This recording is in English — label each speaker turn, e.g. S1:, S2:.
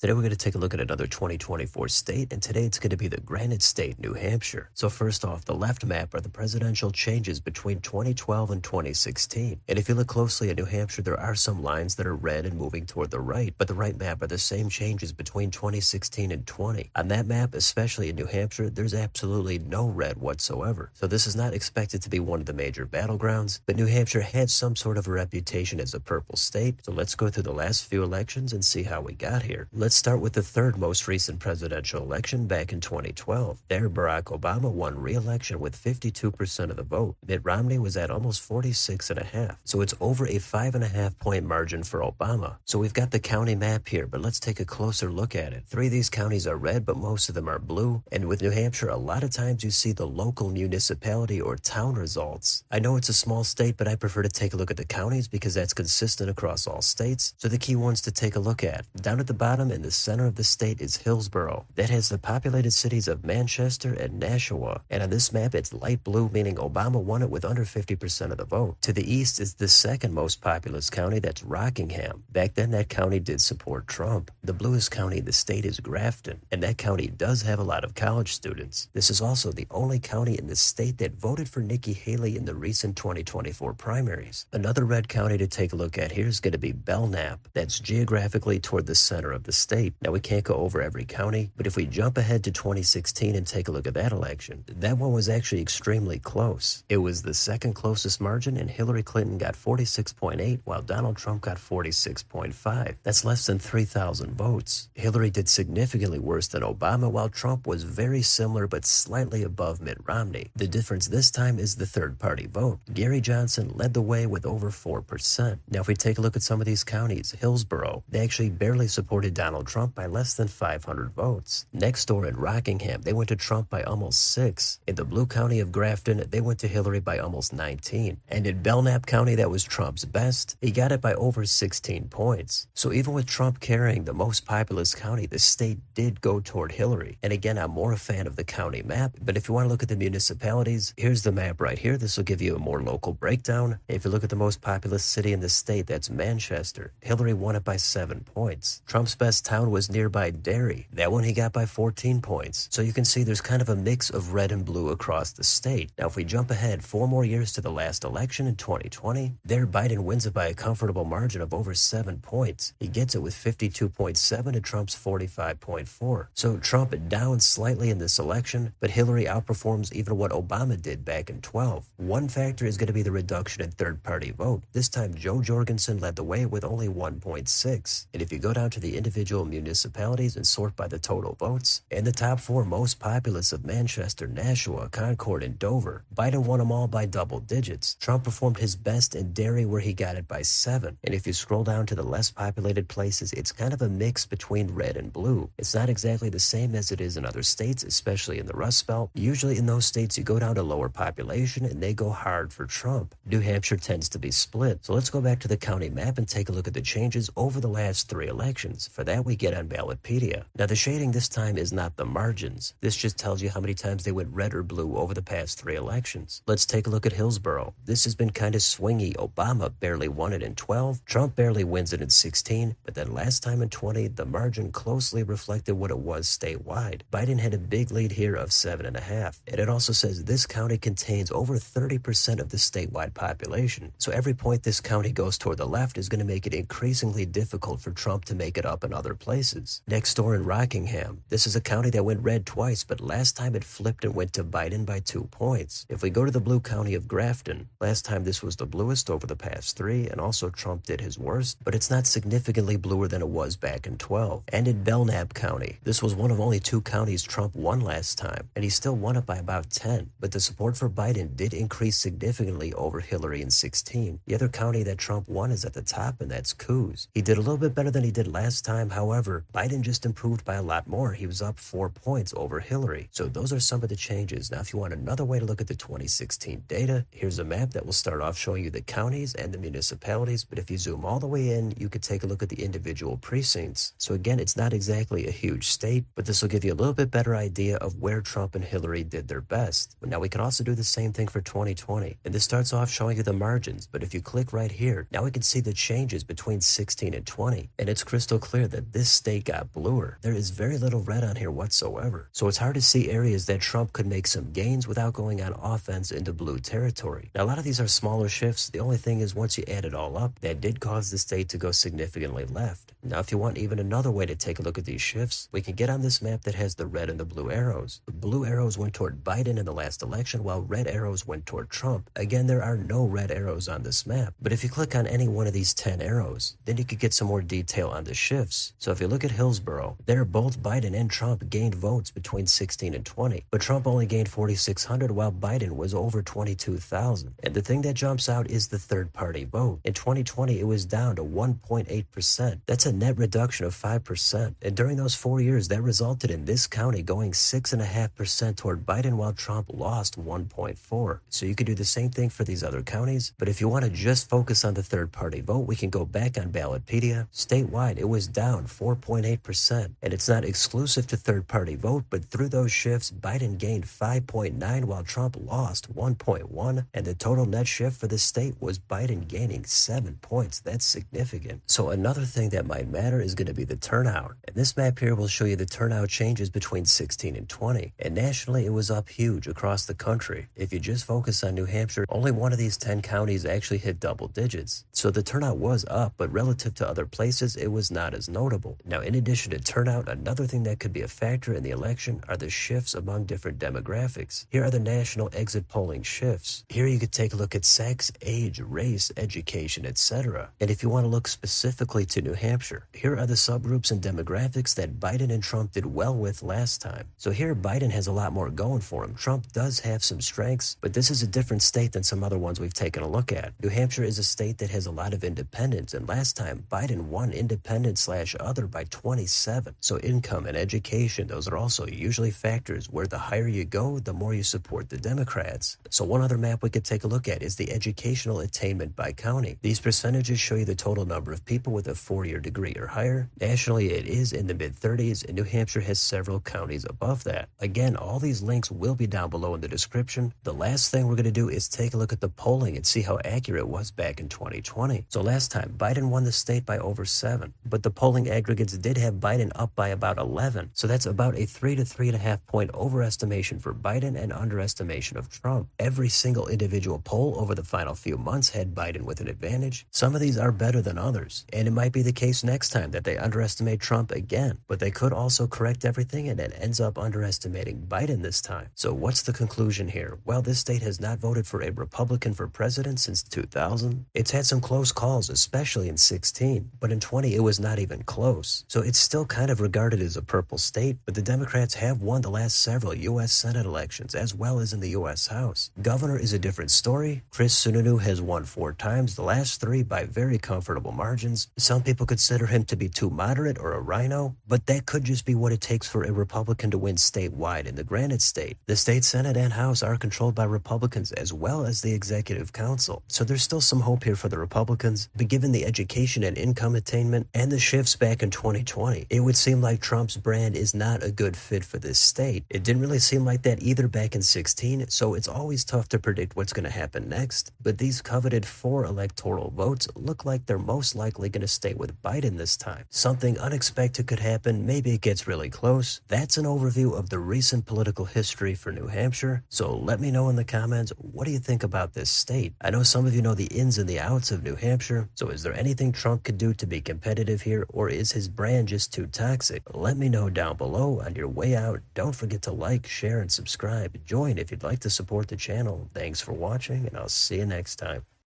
S1: Today we're going to take a look at another 2024 state, and today it's going to be the Granite State, New Hampshire. So first off, the left map are the presidential changes between 2012 and 2016. And if you look closely at New Hampshire, there are some lines that are red and moving toward the right, but the right map are the same changes between 2016 and 20. On that map, especially in New Hampshire, there's absolutely no red whatsoever. So this is not expected to be one of the major battlegrounds, but New Hampshire had some sort of a reputation as a purple state. So let's go through the last few elections and see how we got here. Let's start with the third most recent presidential election back in 2012. There, Barack Obama won re-election with 52% of the vote. Mitt Romney was at almost 46.5%. So it's over a 5.5 point margin for Obama. So we've got the county map here, but let's take a closer look at it. 3 of these counties are red, but most of them are blue. And with New Hampshire, a lot of times you see the local municipality or town results. I know it's a small state, but I prefer to take a look at the counties because that's consistent across all states. So the key ones to take a look at. Down at the bottom in the center of the state is Hillsborough. That has the populated cities of Manchester and Nashua. And on this map, it's light blue, meaning Obama won it with under 50% of the vote. To the east is the second most populous county, that's Rockingham. Back then, that county did support Trump. The bluest county in the state is Grafton, and that county does have a lot of college students. This is also the only county in the state that voted for Nikki Haley in the recent 2024 primaries. Another red county to take a look at here is going to be Belknap. That's geographically toward the center of the state. Now, we can't go over every county, but if we jump ahead to 2016 and take a look at that election, that one was actually extremely close. It was the second closest margin, and Hillary Clinton got 46.8, while Donald Trump got 46.5. That's less than 3,000 votes. Hillary did significantly worse than Obama, while Trump was very similar but slightly above Mitt Romney. The difference this time is the third-party vote. Gary Johnson led the way with over 4%. Now, if we take a look at some of these counties, Hillsborough, they actually barely supported Donald Trump by less than 500 votes. Next door in Rockingham, they went to Trump by almost 6. In the blue county of Grafton, they went to Hillary by almost 19. And in Belknap County, that was Trump's best. He got it by over 16 points. So even with Trump carrying the most populous county, the state did go toward Hillary. And again, I'm more a fan of the county map, but if you want to look at the municipalities, here's the map right here. This will give you a more local breakdown. If you look at the most populous city in the state, that's Manchester. Hillary won it by 7 points. Trump's best town was nearby Derry. That one he got by 14 points. So you can see there's kind of a mix of red and blue across the state. Now, if we jump ahead 4 more years to the last election in 2020, there Biden wins it by a comfortable margin of over 7 points. He gets it with 52.7 to Trump's 45.4. So Trump down slightly in this election, but Hillary outperforms even what Obama did back in 12. One factor is going to be the reduction in third-party vote. This time, Joe Jorgensen led the way with only 1.6. And if you go down to the individual municipalities and sort by the total votes, in the top 4 most populous of Manchester, Nashua, Concord, and Dover, Biden won them all by double digits. Trump performed his best in Derry, where he got it by 7. And if you scroll down to the less populated places, it's kind of a mix between red and blue. It's not exactly the same as it is in other states, especially in the Rust Belt. Usually in those states, you go down to lower population and they go hard for Trump. New Hampshire tends to be split. So let's go back to the county map and take a look at the changes over the last 3 elections. For that, we get on Ballotpedia. Now, the shading this time is not the margins. This just tells you how many times they went red or blue over the past 3 elections. Let's take a look at Hillsborough. This has been kind of swingy. Obama barely won it in 12. Trump barely wins it in 16. But then last time in 20, the margin closely reflected what it was statewide. Biden had a big lead here of 7.5. And it also says this county contains over 30% of the statewide population. So every point this county goes toward the left is going to make it increasingly difficult for Trump to make it up in other places. Next door in Rockingham, this is a county that went red twice, but last time it flipped and went to Biden by 2 points. If we go to the blue county of Grafton, last time this was the bluest over the past 3, and also Trump did his worst, but it's not significantly bluer than it was back in 12. And in Belknap County, this was one of only 2 counties Trump won last time, and he still won it by about 10. But the support for Biden did increase significantly over Hillary in 16. The other county that Trump won is at the top, and that's Coos. He did a little bit better than he did last time. However, Biden just improved by a lot more. He was up 4 points over Hillary. So those are some of the changes. Now, if you want another way to look at the 2016 data, here's a map that will start off showing you the counties and the municipalities. But if you zoom all the way in, you could take a look at the individual precincts. So again, it's not exactly a huge state, but this will give you a little bit better idea of where Trump and Hillary did their best. But now we can also do the same thing for 2020. And this starts off showing you the margins. But if you click right here, now we can see the changes between 16 and 20. And it's crystal clear that this state got bluer. There is very little red on here whatsoever. So it's hard to see areas that Trump could make some gains without going on offense into blue territory. Now, a lot of these are smaller shifts. The only thing is, once you add it all up, that did cause the state to go significantly left. Now, if you want even another way to take a look at these shifts, we can get on this map that has the red and the blue arrows. The blue arrows went toward Biden in the last election, while red arrows went toward Trump. Again, there are no red arrows on this map, but if you click on any one of these 10 arrows, then you could get some more detail on the shifts. So if you look at Hillsborough, there both Biden and Trump gained votes between 16 and 20, but Trump only gained 4,600 while Biden was over 22,000. And the thing that jumps out is the third-party vote. In 2020, it was down to 1.8%. That's a net reduction of 5%. And during those 4 years, that resulted in this county going 6.5% toward Biden while Trump lost 1.4%. So you could do the same thing for these other counties, but if you want to just focus on the third-party vote, we can go back on Ballotpedia. Statewide, it was down 4.8%, and it's not exclusive to third-party vote, but through those shifts, Biden gained 5.9 while Trump lost 1.1, and the total net shift for the state was Biden gaining 7 points. That's significant. So another thing that might matter is going to be the turnout, and this map here will show you the turnout changes between 16 and 20, and nationally it was up huge across the country. If you just focus on New Hampshire, only one of these 10 counties actually hit double digits. So the turnout was up, but relative to other places, it was not as notable. Now, in addition to turnout, another thing that could be a factor in the election are the shifts among different demographics. Here are the national exit polling shifts. Here you could take a look at sex, age, race, education, etc. And if you want to look specifically to New Hampshire, here are the subgroups and demographics that Biden and Trump did well with last time. So here Biden has a lot more going for him. Trump does have some strengths, but this is a different state than some other ones we've taken a look at. New Hampshire is a state that has a lot of independents, and last time Biden won independent/other by 27. So income and education, those are also usually factors where the higher you go, the more you support the Democrats. So one other map we could take a look at is the educational attainment by county. These percentages show you the total number of people with a 4-year degree or higher. Nationally, it is in the mid-30s, and New Hampshire has several counties above that. Again, all these links will be down below in the description. The last thing we're going to do is take a look at the polling and see how accurate it was back in 2020. So last time, Biden won the state by over 7, but the polling aggregates did have Biden up by about 11. So that's about a 3 to 3.5 point overestimation for Biden and underestimation of Trump. Every single individual poll over the final few months had Biden with an advantage. Some of these are better than others, and it might be the case next time that they underestimate Trump again, but they could also correct everything and it ends up underestimating Biden this time. So what's the conclusion here? Well, this state has not voted for a Republican for president since 2000. It's had some close calls, especially in 16, but in 20 it was not even close. So it's still kind of regarded as a purple state, but the Democrats have won the last several U.S. Senate elections as well as in the U.S. House. Governor is a different story. Chris Sununu has won 4 times, the last 3 by very comfortable margins. Some people consider him to be too moderate or a rhino, but that could just be what it takes for a Republican to win statewide in the Granite State. The state Senate and House are controlled by Republicans as well as the Executive Council. So there's still some hope here for the Republicans, but given the education and income attainment and the shifts back in 2020, it would seem like Trump's brand is not a good fit for this state. It didn't really seem like that either back in 16, so it's always tough to predict what's going to happen next. But these coveted 4 electoral votes look like they're most likely going to stay with Biden this time. Something unexpected could happen, maybe it gets really close. That's an overview of the recent political history for New Hampshire, so let me know in the comments, what do you think about this state? I know some of you know the ins and the outs of New Hampshire, so is there anything Trump could do to be competitive here, or is his brand just too toxic? Let me know down below. On your way out, don't forget to like, share, and subscribe. Join if you'd like to support the channel. Thanks for watching, and I'll see you next time.